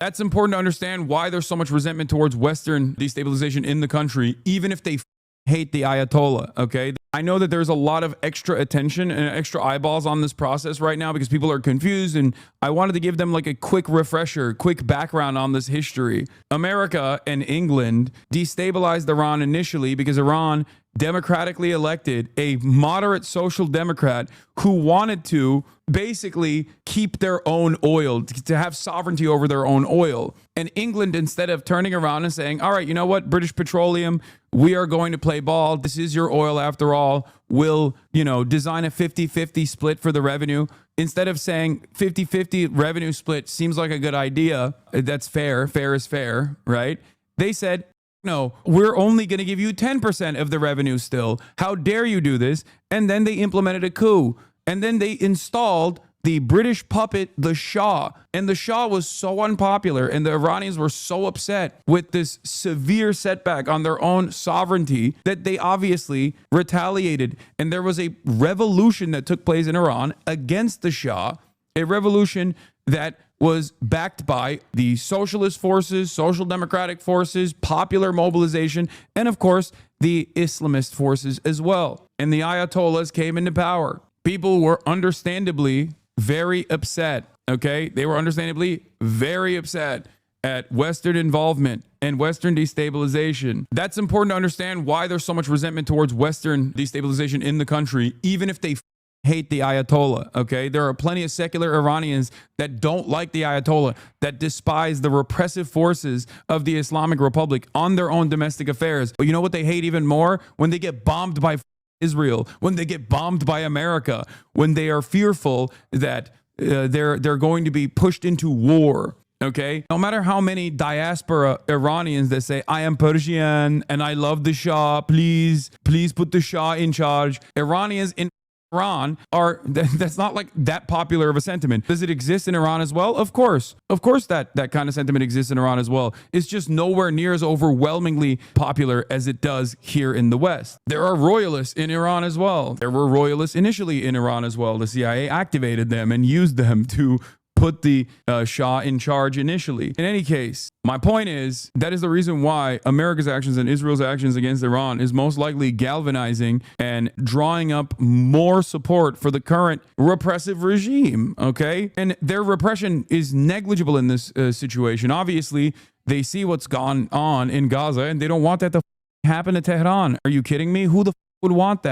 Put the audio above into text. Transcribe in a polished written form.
That's important to understand why there's so much resentment towards Western destabilization in the country, even if they hate the Ayatollah, okay? I know that there's a lot of extra attention and extra eyeballs on this process right now because people are confused, and I wanted to give them like a quick refresher, quick background on this history. America and England destabilized Iran initially because Iran democratically elected a moderate social democrat who wanted to basically keep their own oil, to have sovereignty over their own oil. And England, instead of turning around and saying, all right, you know what, British Petroleum, we are going to play ball. This is your oil after all. We'll, design a 50-50 split for the revenue. Instead of saying 50-50 revenue split seems like a good idea, that's fair, fair is fair, right? They said, no, we're only going to give you 10% of the revenue still. How dare you do this? And then they implemented a coup. And then they installed the British puppet, the Shah. And the Shah was so unpopular, and the Iranians were so upset with this severe setback on their own sovereignty that they obviously retaliated. And there was a revolution that took place in Iran against the Shah, a revolution that was backed by the socialist forces, social democratic forces, popular mobilization, and of course, the Islamist forces as well. And the Ayatollahs came into power. People were understandably very upset, okay? They were understandably very upset at Western involvement and Western destabilization. That's important to understand why there's so much resentment towards Western destabilization in the country, even if they hate the Ayatollah, okay? There are plenty of secular Iranians that don't like the Ayatollah, that despise the repressive forces of the Islamic Republic on their own domestic affairs. But you know what they hate even more? When they get bombed by Israel, when they get bombed by America, when they are fearful that they're going to be pushed into war. Okay, no matter how many diaspora Iranians that say, I am Persian and I love the Shah, please put the Shah in charge. Iranians in Iran that's not like that popular of a sentiment. Does it exist in Iran as well? Of course that kind of sentiment exists in Iran as well. It's just nowhere near as overwhelmingly popular as it does here in the West. There are royalists in Iran as well. There were royalists initially in Iran as well. The CIA activated them and used them to put the Shah in charge initially. In any case, my point is that is the reason why America's actions and Israel's actions against Iran is most likely galvanizing and drawing up more support for the current repressive regime, okay? And their repression is negligible in this situation. Obviously, they see what's gone on in Gaza and they don't want that to happen to Tehran. Are you kidding me? Who the would want that?